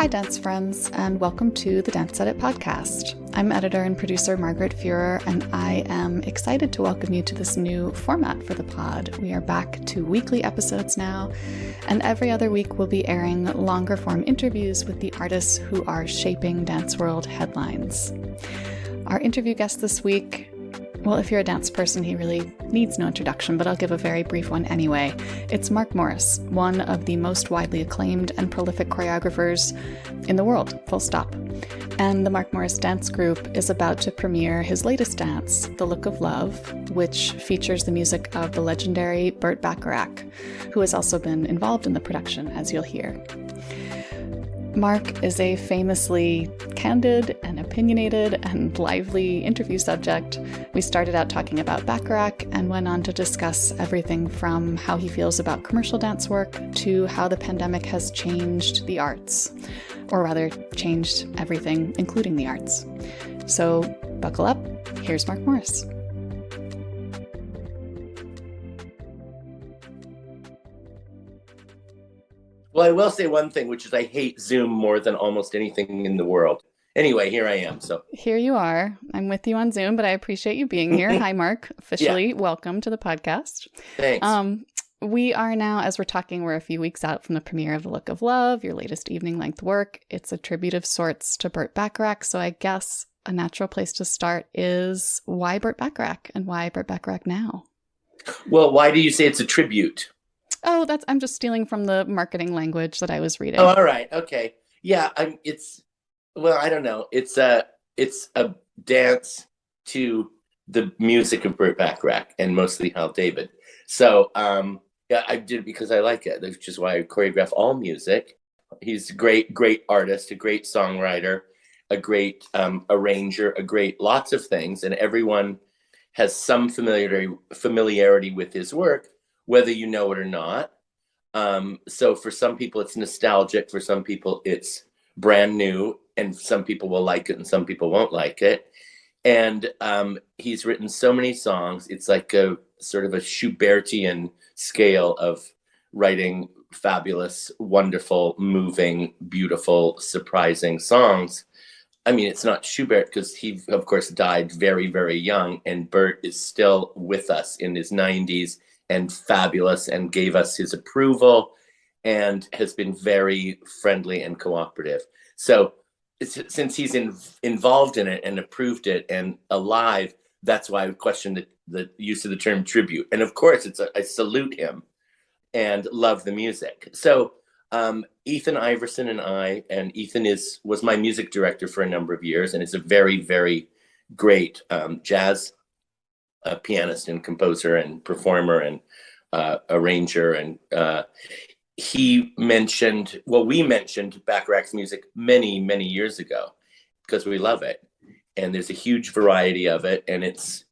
Hi, dance friends, and welcome to the Dance Edit podcast. I'm editor and producer Margaret Fuhrer, and I am excited to welcome you to this new format for the pod. We are back to weekly episodes now, and every other week we'll be airing longer form interviews with the artists who are shaping dance world headlines. Our interview guest this week, well, if you're a dance person, he really needs no introduction, but I'll give a very brief one anyway. It's Mark Morris, one of the most widely acclaimed and prolific choreographers in the world, full stop. And the Mark Morris Dance Group is about to premiere his latest dance, The Look of Love, which features the music of the legendary Burt Bacharach, who has also been involved in the production, as you'll hear. Mark is a famously candid and opinionated and lively interview subject. We started out talking about Bacharach and went on to discuss everything from how he feels about commercial dance work to how the pandemic has changed the arts, or rather changed everything, including the arts. So buckle up, here's Mark Morris. Well, I will say one thing, which is I hate Zoom more than almost anything in the world. Anyway, here I am. So here you are. I'm with you on Zoom, but I appreciate you being here. Hi, Mark. Officially, welcome to the podcast. Thanks. We are now, as we're talking, we're a few weeks out from the premiere of The Look of Love, your latest evening-length work. It's a tribute of sorts to Burt Bacharach, so I guess a natural place to start is why Burt Bacharach and why Burt Bacharach now? Well, why do you say it's a tribute? Oh, I'm just stealing from the marketing language that I was reading. Oh, all right. Okay. Yeah, I don't know. It's a dance to the music of Burt Bacharach and mostly Hal David. So, yeah, I did it because I like it, which is why I choreograph all music. He's a great artist, a great songwriter, a great arranger, lots of things, and everyone has some familiarity with his work, whether you know it or not. So for some people it's nostalgic, for some people it's brand new, and some people will like it and some people won't like it. And he's written so many songs. It's like a sort of a Schubertian scale of writing fabulous, wonderful, moving, beautiful, surprising songs. I mean, it's not Schubert because he, of course, died very, very young, and Burt is still with us in his 90s and fabulous and gave us his approval and has been very friendly and cooperative. So since he's involved in it and approved it and alive, that's why I would question the use of the term tribute. And of course, I salute him and love the music. So Ethan Iverson and Ethan was my music director for a number of years and is a very, very great jazz pianist and composer and performer and arranger. And we mentioned Bacharach's music many, many years ago because we love it. And there's a huge variety of it. And it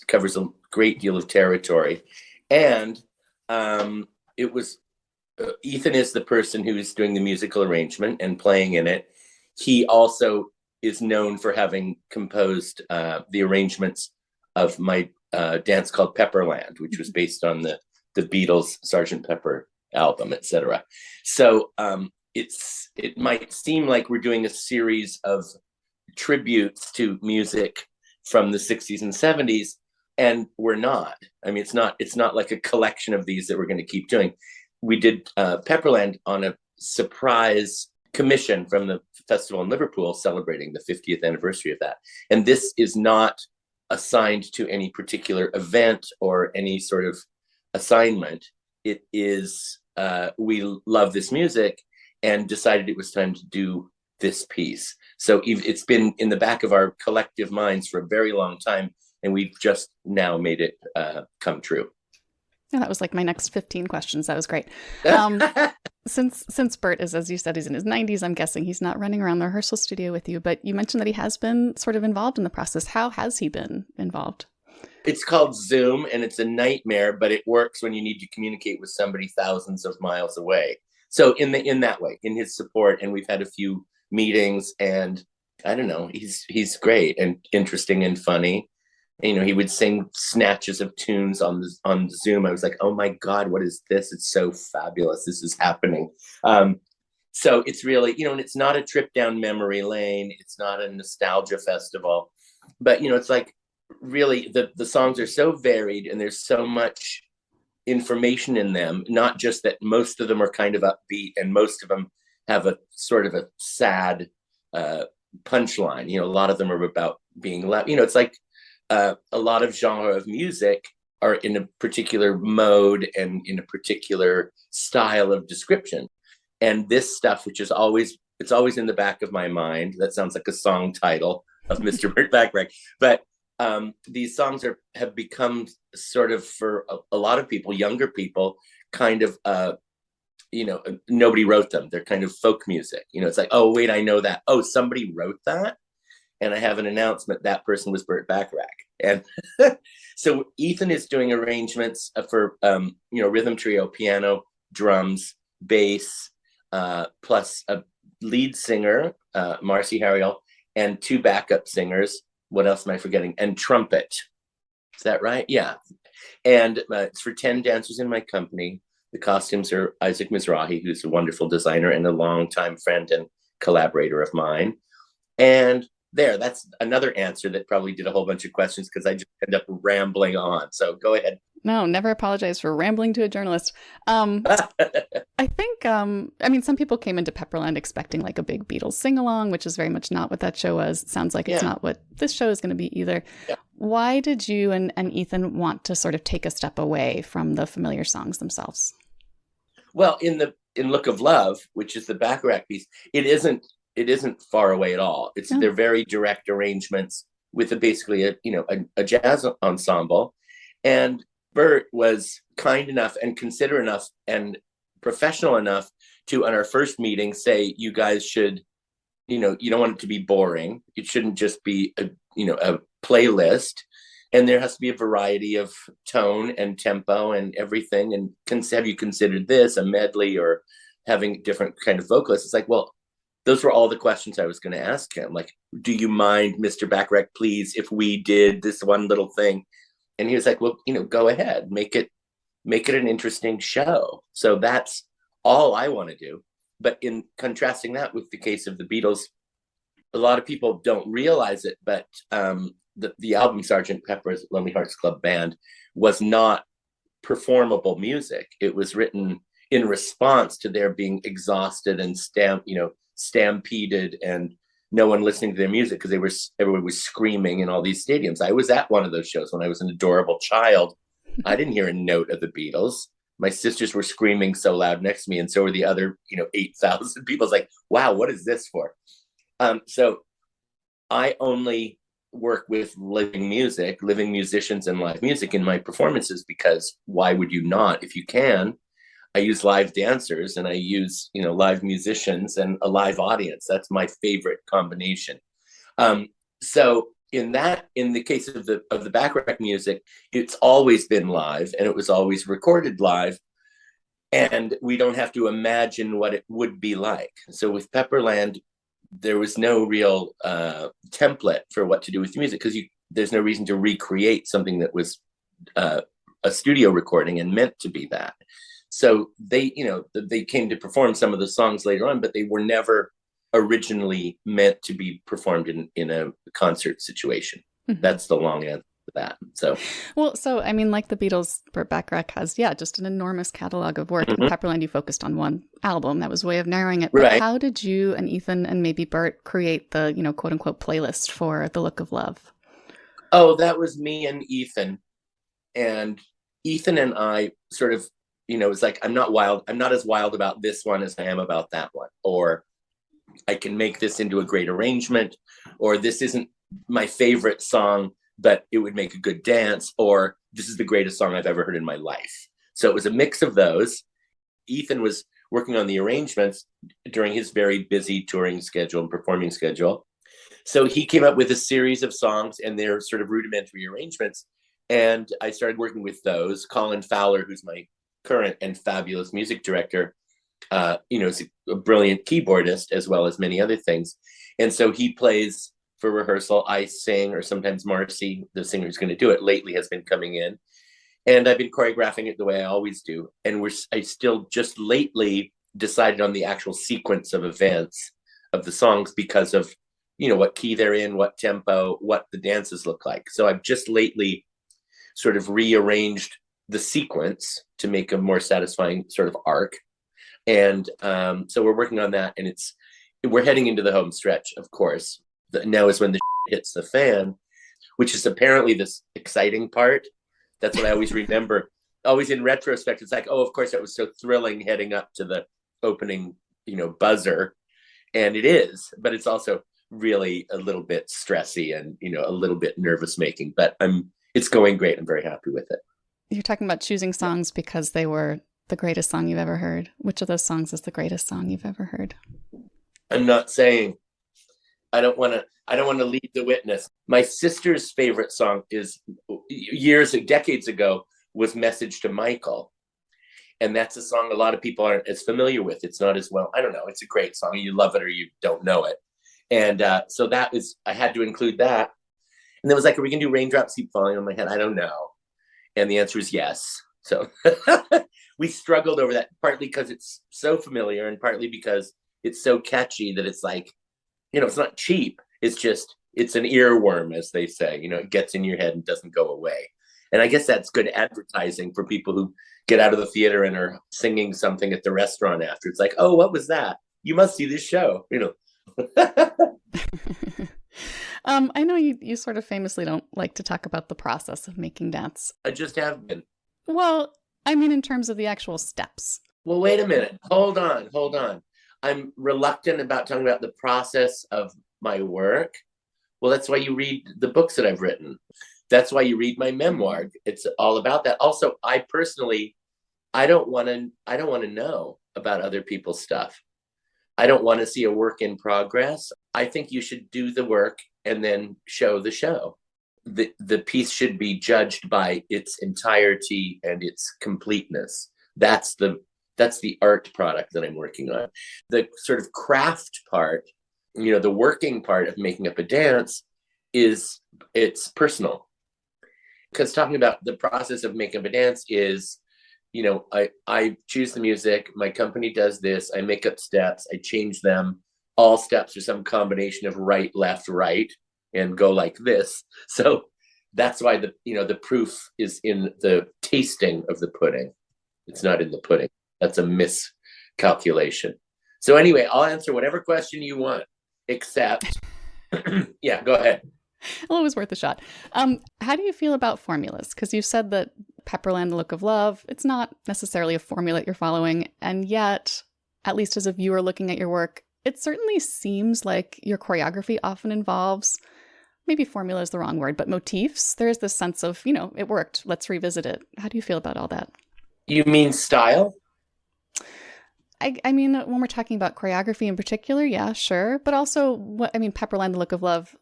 covers a great deal of territory. And it was Ethan is the person who is doing the musical arrangement and playing in it. He also is known for having composed the arrangements of my dance called Pepperland, which was based on the Beatles' Sgt. Pepper album, etc. So it might seem like we're doing a series of tributes to music from the 60s and 70s, and we're not. I mean, it's not like a collection of these that we're going to keep doing. We did Pepperland on a surprise commission from the festival in Liverpool celebrating the 50th anniversary of that. And this is not assigned to any particular event or any sort of assignment. It is, we love this music and decided it was time to do this piece. So it's been in the back of our collective minds for a very long time, and we've just now made it come true. Yeah, that was like my next 15 questions. That was great. Since Burt is, as you said, he's in his 90s, I'm guessing he's not running around the rehearsal studio with you, but you mentioned that he has been sort of involved in the process. How has he been involved? It's called Zoom, and it's a nightmare, but it works when you need to communicate with somebody thousands of miles away. So in that way, in his support, and we've had a few meetings, and I don't know, he's great and interesting and funny. You know, he would sing snatches of tunes on Zoom. I was like, oh my God, what is this? It's so fabulous. This is happening. So it's really, and it's not a trip down memory lane. It's not a nostalgia festival, but it's like really the songs are so varied and there's so much information in them. Not just that most of them are kind of upbeat and most of them have a sort of a sad punchline. A lot of them are about being left. It's like a lot of genre of music are in a particular mode and in a particular style of description. And this stuff, which is always in the back of my mind. That sounds like a song title of Mr. Burt Bacharach. But these songs have become sort of, for a lot of people, younger people, kind of, nobody wrote them. They're kind of folk music. It's like, oh, wait, I know that. Oh, somebody wrote that? And I have an announcement. That person was Burt Bacharach. And so Ethan is doing arrangements for, rhythm trio, piano, drums, bass, plus a lead singer, Marcy Harriel, and 2 backup singers. What else am I forgetting? And trumpet. Is that right? Yeah. And it's for 10 dancers in my company. The costumes are Isaac Mizrahi, who's a wonderful designer and a longtime friend and collaborator of mine. And that's another answer that probably did a whole bunch of questions because I just end up rambling on. So go ahead. No, never apologize for rambling to a journalist. I think, some people came into Pepperland expecting like a big Beatles sing-along, which is very much not what that show was. It sounds like it's not what this show is going to be either. Yeah. Why did you and Ethan want to sort of take a step away from the familiar songs themselves? Well, in Look of Love, which is the Bacharach piece, it isn't far away at all. They're very direct arrangements with basically a jazz ensemble. And Burt was kind enough and considerate enough and professional enough to, on our first meeting, say, you guys should, you don't want it to be boring. It shouldn't just be a playlist. And there has to be a variety of tone and tempo and everything. And have you considered this, a medley, or having different kind of vocalists? It's like, well, those were all the questions I was going to ask him. Like, do you mind, Mr. Bacharach, please, if we did this one little thing? And he was like, well, go ahead, make it an interesting show. So that's all I want to do. But in contrasting that with the case of the Beatles, a lot of people don't realize it, but the album Sgt. Pepper's Lonely Hearts Club Band was not performable music. It was written in response to their being exhausted and stampeded and no one listening to their music because everyone was screaming in all these stadiums. I was at one of those shows when I was an adorable child. I didn't hear a note of the Beatles. My sisters were screaming so loud next to me, and so were the other 8,000 people. I was like, wow, what is this for? So I only work with living musicians and live music in my performances, because why would you not? If you can, I use live dancers and I use, live musicians and a live audience. That's my favorite combination. So in the case of the Bacharach music, it's always been live and it was always recorded live. And we don't have to imagine what it would be like. So with Pepperland, there was no real template for what to do with the music, because there's no reason to recreate something that was a studio recording and meant to be that. So they came to perform some of the songs later on, but they were never originally meant to be performed in a concert situation. Mm-hmm. That's the long answer to that. So, like the Beatles, Burt Bacharach has, just an enormous catalog of work. Mm-hmm. In Pepperland, you focused on one album. That was a way of narrowing it. But how did you and Ethan and maybe Burt create the, quote unquote playlist for The Look of Love? Oh, that was me and Ethan. And Ethan and I sort of, it's like, I'm not as wild about this one as I am about that one. Or I can make this into a great arrangement. Or this isn't my favorite song, but it would make a good dance. Or this is the greatest song I've ever heard in my life. So it was a mix of those. Ethan was working on the arrangements during his very busy touring schedule and performing schedule. So he came up with a series of songs and their sort of rudimentary arrangements. And I started working with those. Colin Fowler, who's my current and fabulous music director, is a brilliant keyboardist as well as many other things. And so he plays for rehearsal. I sing, or sometimes Marcy, the singer who's going to do it, lately has been coming in. And I've been choreographing it the way I always do. And I still just lately decided on the actual sequence of events of the songs because of, what key they're in, what tempo, what the dances look like. So I've just lately sort of rearranged the sequence to make a more satisfying sort of arc. And so we're working on that, and we're heading into the home stretch, of course. Now is when the hits the fan, which is apparently this exciting part. That's what I always remember. Always in retrospect, it's like, oh, of course, it was so thrilling heading up to the opening, buzzer. And it is, but it's also really a little bit stressy and, a little bit nervous making, but it's going great. I'm very happy with it. You're talking about choosing songs because they were the greatest song you've ever heard. Which of those songs is the greatest song you've ever heard? I'm not saying. I don't want to lead the witness. My sister's favorite song is decades ago was Message to Michael. And that's a song a lot of people aren't as familiar with. It's not as well. I don't know. It's a great song. You love it or you don't know it. And so I had to include that. And then it was like, are we going to do Raindrops Keep Falling on My Head? I don't know. And the answer is yes. So we struggled over that, partly because it's so familiar and partly because it's so catchy that it's like, it's not cheap. It's just, it's an earworm, as they say. It gets in your head and doesn't go away. And I guess that's good advertising for people who get out of the theater and are singing something at the restaurant after. It's like, oh, what was that? You must see this show, I know you sort of famously don't like to talk about the process of making dance. I just have been. Well, I mean, in terms of the actual steps. Well, wait a minute. Hold on. I'm reluctant about talking about the process of my work. Well, that's why you read the books that I've written. That's why you read my memoir. It's all about that. Also, I don't want to know about other people's stuff. I don't want to see a work in progress. I think you should do the work and then show the show. The piece should be judged by its entirety and its completeness. That's the art product that I'm working on. The sort of craft part, the working part of making up a dance it's personal. Because talking about the process of making up a dance is, I choose the music, my company does this, I make up steps, I change them. All steps are some combination of right, left, right, and go like this. So that's why the proof is in the tasting of the pudding. It's not in the pudding. That's a miscalculation. So anyway, I'll answer whatever question you want, except, yeah, go ahead. Well, it was worth a shot. How do you feel about formulas? Because you said that Pepperland, The Look of Love, it's not necessarily a formula that you're following. And yet, at least as a viewer looking at your work, it certainly seems like your choreography often involves, maybe formula is the wrong word, but motifs. There is this sense of, it worked. Let's revisit it. How do you feel about all that? You mean style? I mean, when we're talking about choreography in particular, yeah, sure. But also, Pepperland, The Look of Love,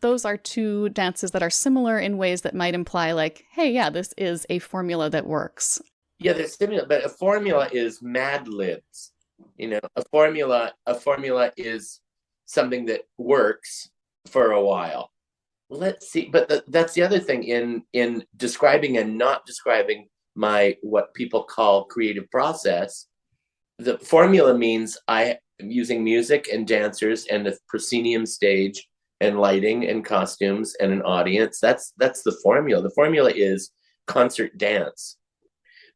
those are two dances that are similar in ways that might imply like, hey, yeah, this is a formula that works. Yeah, they're similar, but a formula is Mad Libs. A formula is something that works for a while. Let's see, but that's the other thing in describing and not describing my what people call creative process. The formula means I am using music and dancers and a proscenium stage and lighting and costumes and an audience. That's the formula. The formula is concert dance.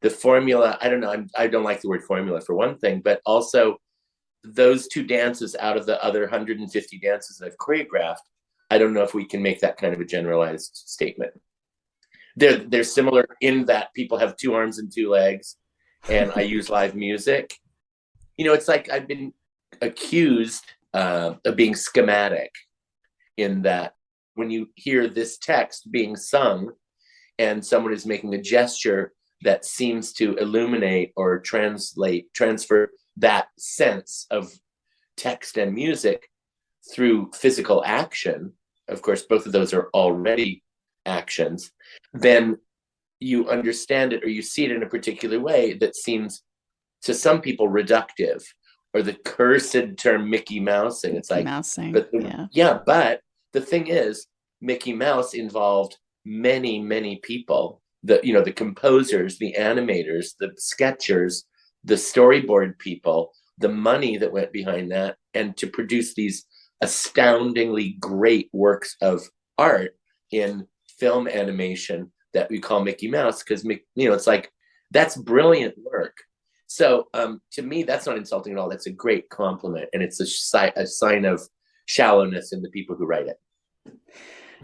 The formula, I don't know, I don't like the word formula for one thing, but also those two dances out of the other 150 dances that I've choreographed, I don't know if we can make that kind of a generalized statement. They're similar in that people have two arms and two legs, and I use live music. It's like I've been accused of being schematic, in that when you hear this text being sung and someone is making a gesture that seems to illuminate or transfer that sense of text and music through physical action, of course, both of those are already actions, then you understand it or you see it in a particular way that seems to some people reductive, or the cursed term Mickey Mousing. It's like, Mousing, but the thing is, Mickey Mouse involved many, many people. The composers, the animators, the sketchers, the storyboard people, the money that went behind that, and to produce these astoundingly great works of art in film animation that we call Mickey Mouse, because it's like, that's brilliant work. So to me, that's not insulting at all. That's a great compliment, and it's a sign of shallowness in the people who write it.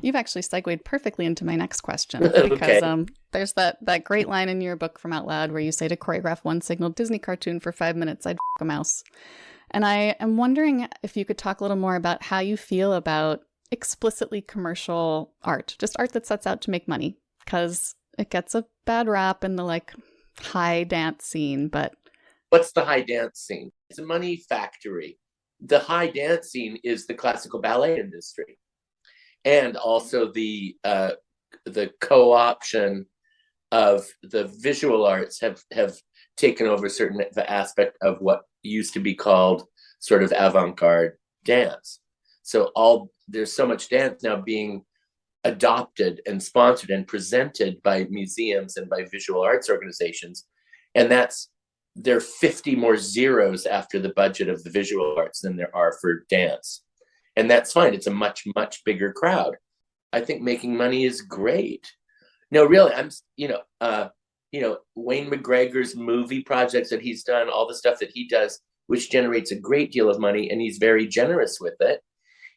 You've actually segued perfectly into my next question, Okay. because there's that great line in your book from Out Loud where you say, to choreograph one signal Disney cartoon for 5 minutes, I'd f*** a mouse. And I am wondering if you could talk a little more about how you feel about explicitly commercial art, just art that sets out to make money, because it gets a bad rap in the like high dance scene. But what's the high dance scene? It's a money factory. The high dance scene is the classical ballet industry, and also the co-option of the visual arts have taken over a certain aspect of what used to be called sort of avant-garde dance. So there's so much dance now being adopted and sponsored and presented by museums and by visual arts organizations, and there are 50 more zeros after the budget of the visual arts than there are for dance, and that's fine. It's a much, much bigger crowd. I think making money is great. No, really, Wayne McGregor's movie projects that he's done, all the stuff that he does, which generates a great deal of money, and he's very generous with it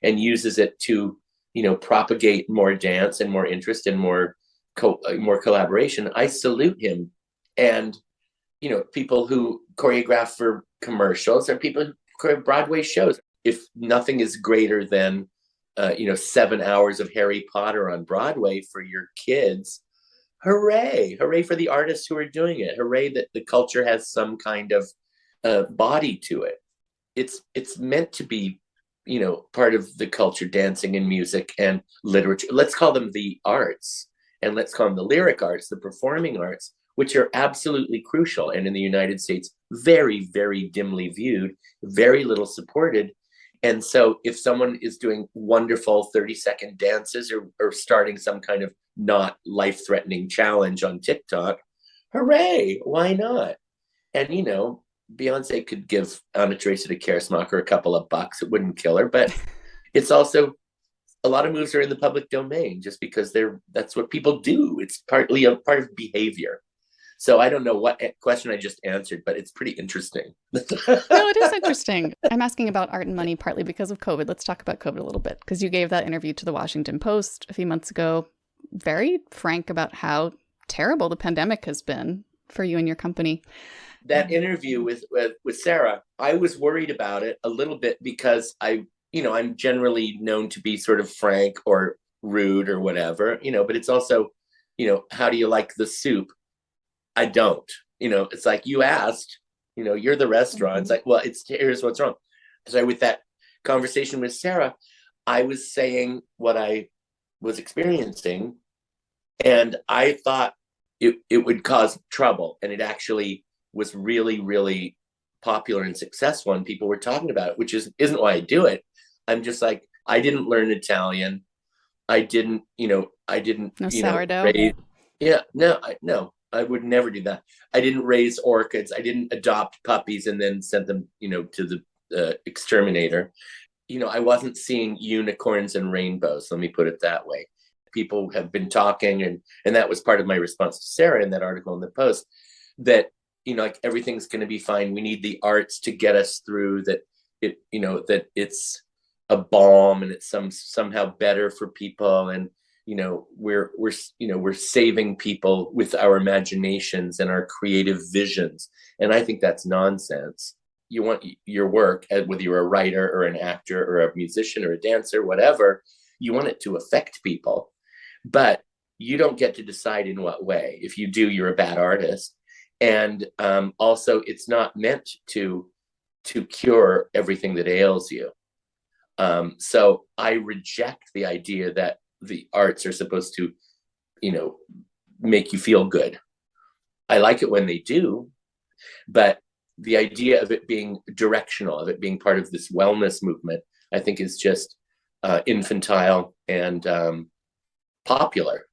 and uses it to, propagate more dance and more interest and more collaboration. I salute him. And, people who choreograph for commercials are people who choreograph Broadway shows. If nothing is greater than, 7 hours of Harry Potter on Broadway for your kids, hooray! Hooray for the artists who are doing it. Hooray that the culture has some kind of body to it. It's meant to be, part of the culture, dancing and music and literature. Let's call them the arts, and let's call them the lyric arts, the performing arts, which are absolutely crucial. And in the United States, very, very dimly viewed, very little supported. And so if someone is doing wonderful 30-second dances or starting some kind of not life-threatening challenge on TikTok, hooray, why not? And, Beyonce could give Anna Teresa de Kersmacher a couple of bucks. It wouldn't kill her, but it's also, a lot of moves are in the public domain just because that's what people do. It's partly a part of behavior. So I don't know what question I just answered, but it's pretty interesting. No, it is interesting. I'm asking about art and money partly because of COVID. Let's talk about COVID a little bit, because you gave that interview to the Washington Post a few months ago, very frank about how terrible the pandemic has been for you and your company. That interview with Sarah, I was worried about it a little bit because I'm generally known to be sort of frank or rude or whatever, but it's also, how do you like the soup? I don't, it's like, you asked, you're the restaurant. It's like, well, here's what's wrong. So with that conversation with Sarah, I was saying what I was experiencing, and I thought it would cause trouble. And it actually was really, really popular and successful, and people were talking about it, which isn't why I do it. I'm just like, I didn't learn Italian. I didn't. No sourdough. No, I would never do that. I didn't raise orchids. I didn't adopt puppies and then send them, to the exterminator. I wasn't seeing unicorns and rainbows. Let me put it that way. People have been talking, and that was part of my response to Sarah in that article in the Post, that, like, everything's going to be fine. We need the arts to get us through that. That it's a balm and it's somehow better for people. And, we're saving people with our imaginations and our creative visions. And I think that's nonsense. You want your work, whether you're a writer or an actor or a musician or a dancer, whatever, you want it to affect people, but you don't get to decide in what way. If you do, you're a bad artist. And also, it's not meant to cure everything that ails you. So I reject the idea that the arts are supposed to, make you feel good. I like it when they do, but the idea of it being directional, of it being part of this wellness movement, I think is just infantile and popular.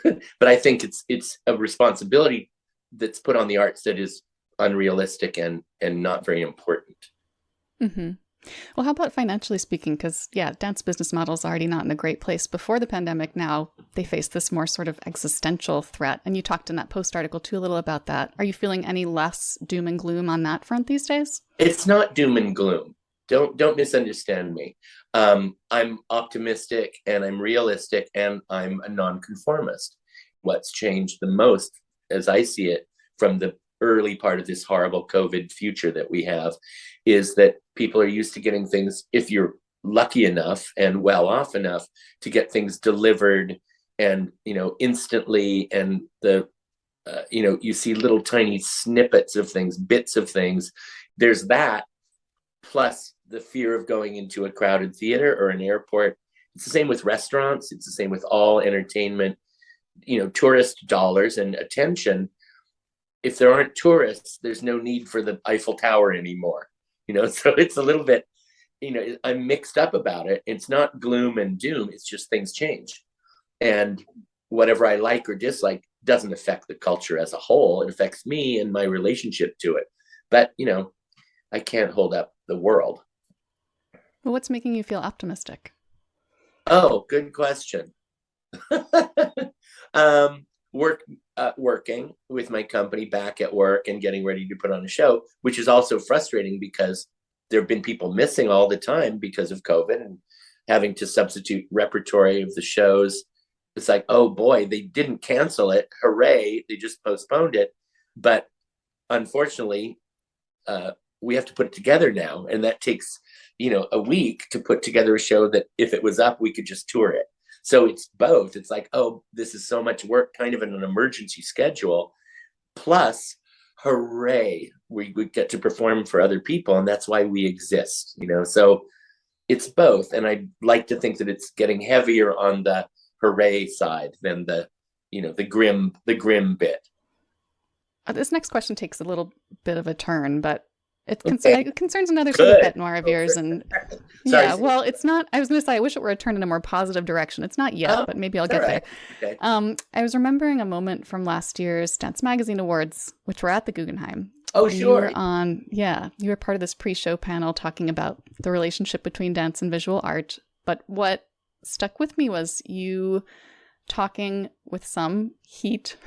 But I think it's a responsibility that's put on the arts that is unrealistic and not very important. Mm-hmm. Well, how about financially speaking? Because, yeah, dance business models already not in a great place before the pandemic. Now they face this more sort of existential threat. And you talked in that post article too a little about that. Are you feeling any less doom and gloom on that front these days? It's not doom and gloom. Don't misunderstand me. I'm optimistic and I'm realistic and I'm a nonconformist. What's changed the most, as I see it, from the early part of this horrible COVID future that we have, is that people are used to getting things, if you're lucky enough and well off enough, to get things delivered and, instantly. And you see little tiny snippets of things, bits of things. There's that, plus the fear of going into a crowded theater or an airport. It's the same with restaurants. It's the same with all entertainment, tourist dollars and attention. If there aren't tourists, there's no need for the Eiffel Tower anymore. So it's a little bit, I'm mixed up about it. It's not gloom and doom. It's just things change. And whatever I like or dislike doesn't affect the culture as a whole. It affects me and my relationship to it. But, I can't hold up the world. Well, what's making you feel optimistic? Oh, good question. Working with my company, back at work and getting ready to put on a show, which is also frustrating because there have been people missing all the time because of COVID and having to substitute repertory of the shows. It's like, oh boy, they didn't cancel it. Hooray. They just postponed it. But unfortunately, we have to put it together now. And that takes, a week to put together a show that if it was up, we could just tour it. So it's both. It's like, oh, this is so much work, kind of in an emergency schedule. Plus, hooray, we get to perform for other people. And that's why we exist, So it's both. And I like to think that it's getting heavier on the hooray side than the grim bit. This next question takes a little bit of a turn, but it concerns another sort of bit more of yours. And yeah, well, it's not, I was going to say, I wish it were a turn in a more positive direction. It's not yet, but maybe I'll get there. Okay. I was remembering a moment from last year's Dance Magazine Awards, which were at the Guggenheim. Oh, sure. You were part of this pre-show panel talking about the relationship between dance and visual art. But what stuck with me was you talking with some heat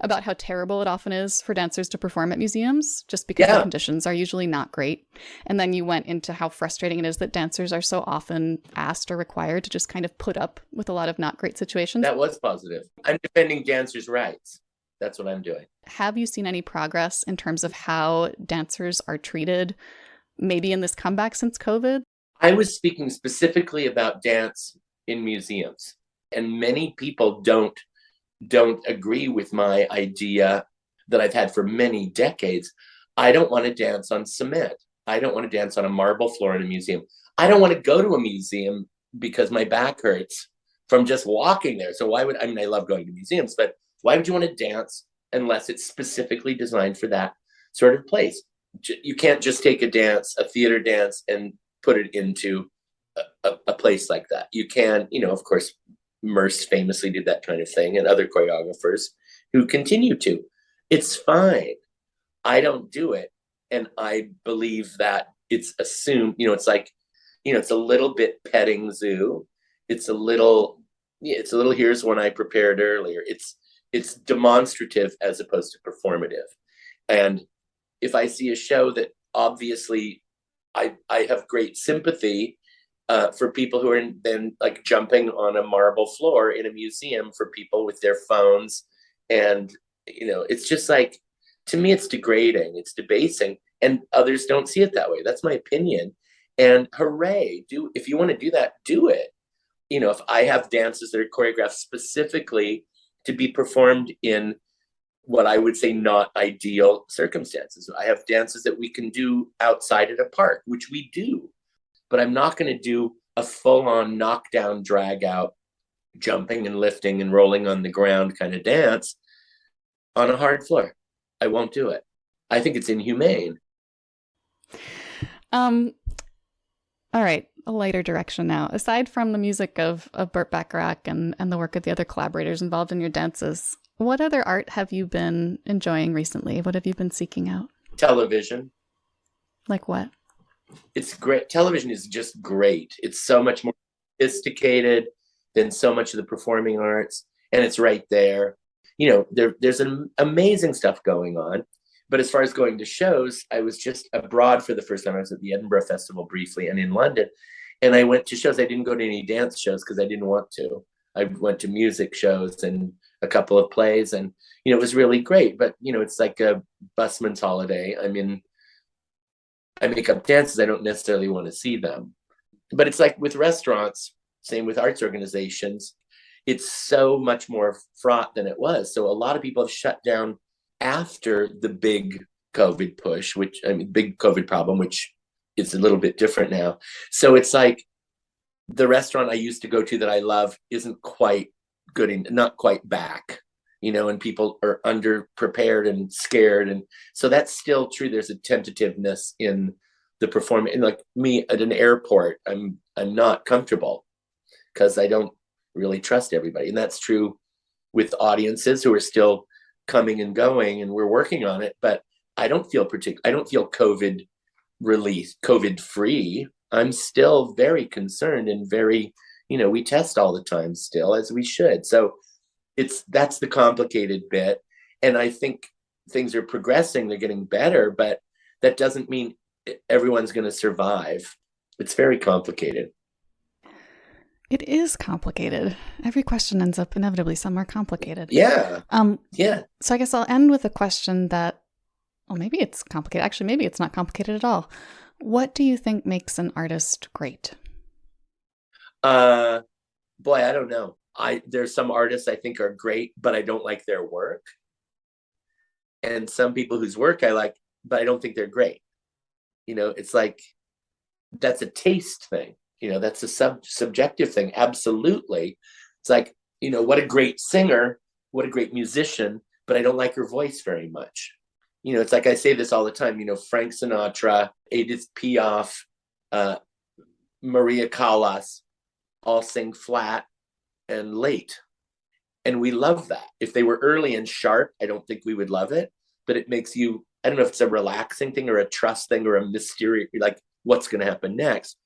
about how terrible it often is for dancers to perform at museums, just because the conditions are usually not great. And then you went into how frustrating it is that dancers are so often asked or required to just kind of put up with a lot of not great situations. That was positive. I'm defending dancers' rights. That's what I'm doing. Have you seen any progress in terms of how dancers are treated, maybe in this comeback since COVID? I was speaking specifically about dance in museums. And many people don't agree with my idea that I've had for many decades. I don't want to dance on cement. I don't want to dance on a marble floor in a museum. I don't want to go to a museum because my back hurts from just walking there. So I love going to museums, but why would you want to dance unless it's specifically designed for that sort of place? You can't just take a theater dance, and put it into a place like that. You can, of course, Merce famously did that kind of thing, and other choreographers who continue to. It's fine. I don't do it. And I believe that it's assumed, it's like, it's a little bit petting zoo. It's a little, here's one I prepared earlier. It's demonstrative as opposed to performative. And if I see a show that obviously I have great sympathy for people who are then like jumping on a marble floor in a museum for people with their phones. And, it's just like, to me, it's degrading, it's debasing, and others don't see it that way. That's my opinion. And hooray, if you want to do that, do it. If I have dances that are choreographed specifically to be performed in what I would say not ideal circumstances. I have dances that we can do outside at a park, which we do. But I'm not going to do a full-on knockdown, drag-out, jumping and lifting and rolling on the ground kind of dance on a hard floor. I won't do it. I think it's inhumane. All right, a lighter direction now. Aside from the music of Burt Bacharach and the work of the other collaborators involved in your dances, what other art have you been enjoying recently? What have you been seeking out? Television. Like what? It's great. Television is just great. It's so much more sophisticated than so much of the performing arts, and it's right there. There's an amazing stuff going on. But as far as going to shows, I was just abroad for the first time. I was at the Edinburgh Festival briefly and in London, and I went to shows. I didn't go to any dance shows because I didn't want to. I went to music shows and a couple of plays, and it was really great. But it's like a busman's holiday. I make up dances. I don't necessarily want to see them. But it's like with restaurants, same with arts organizations. It's so much more fraught than it was. So a lot of people have shut down after the big COVID push, big COVID problem, which is a little bit different now. So it's like the restaurant I used to go to that I love isn't quite good and not quite back, and people are underprepared and scared. And so that's still true. There's a tentativeness in the performance. And like me at an airport, I'm not comfortable because I don't really trust everybody. And that's true with audiences who are still coming and going, and we're working on it. But I don't feel COVID free. I'm still very concerned and very, we test all the time still, as we should. So that's the complicated bit. And I think things are progressing, they're getting better, but that doesn't mean everyone's going to survive. It's very complicated. It is complicated. Every question ends up inevitably somewhere complicated. Yeah. Yeah. So I guess I'll end with a question that, well, maybe it's complicated. Actually, maybe it's not complicated at all. What do you think makes an artist great? Boy, I don't know. There's some artists I think are great, but I don't like their work. And some people whose work I like, but I don't think they're great. It's like, that's a taste thing. That's a subjective thing. Absolutely. It's like, what a great singer, what a great musician, but I don't like her voice very much. It's like I say this all the time, Frank Sinatra, Edith Piaf, Maria Callas all sing flat and late. And we love that. If they were early and sharp, I don't think we would love it, but it makes you, I don't know if it's a relaxing thing or a trust thing or a mysterious, like what's going to happen next.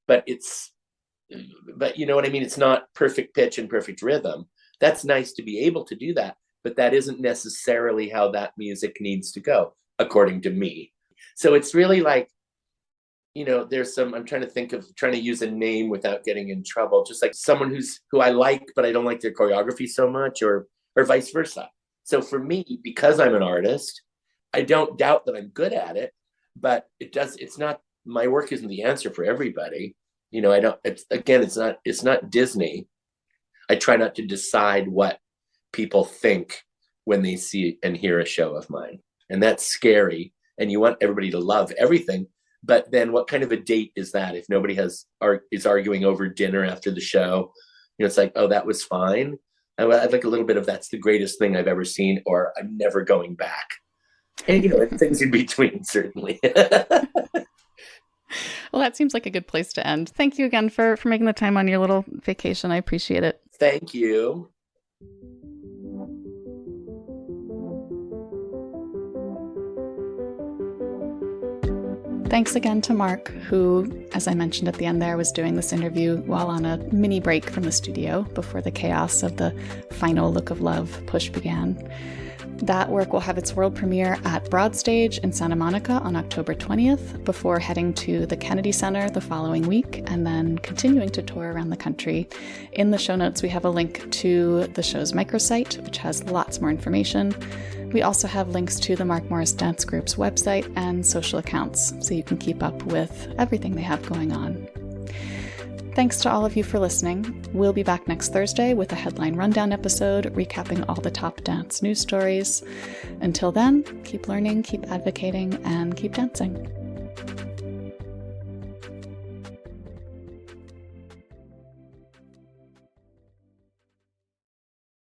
But you know what I mean? It's not perfect pitch and perfect rhythm. That's nice to be able to do that, but that isn't necessarily how that music needs to go, according to me. So it's really like, I'm trying to use a name without getting in trouble, just like someone who I like, but I don't like their choreography so much, or vice versa. So for me, because I'm an artist, I don't doubt that I'm good at it, but it's not, my work isn't the answer for everybody. It's not Disney. I try not to decide what people think when they see and hear a show of mine. And that's scary. And you want everybody to love everything. But then what kind of a date is that if nobody is arguing over dinner after the show? It's like, oh, that was fine. I'd like a little bit of that's the greatest thing I've ever seen, or I'm never going back. And, things in between, certainly. Well, that seems like a good place to end. Thank you again for making the time on your little vacation. I appreciate it. Thank you. Thanks again to Mark, who, as I mentioned at the end there, was doing this interview while on a mini break from the studio before the chaos of the final Look of Love push began. That work will have its world premiere at Broadstage in Santa Monica on October 20th, before heading to the Kennedy Center the following week, and then continuing to tour around the country. In the show notes, we have a link to the show's microsite, which has lots more information. We also have links to the Mark Morris Dance Group's website and social accounts, so you can keep up with everything they have going on. Thanks to all of you for listening. We'll be back next Thursday with a headline rundown episode recapping all the top dance news stories. Until then, keep learning, keep advocating, and keep dancing.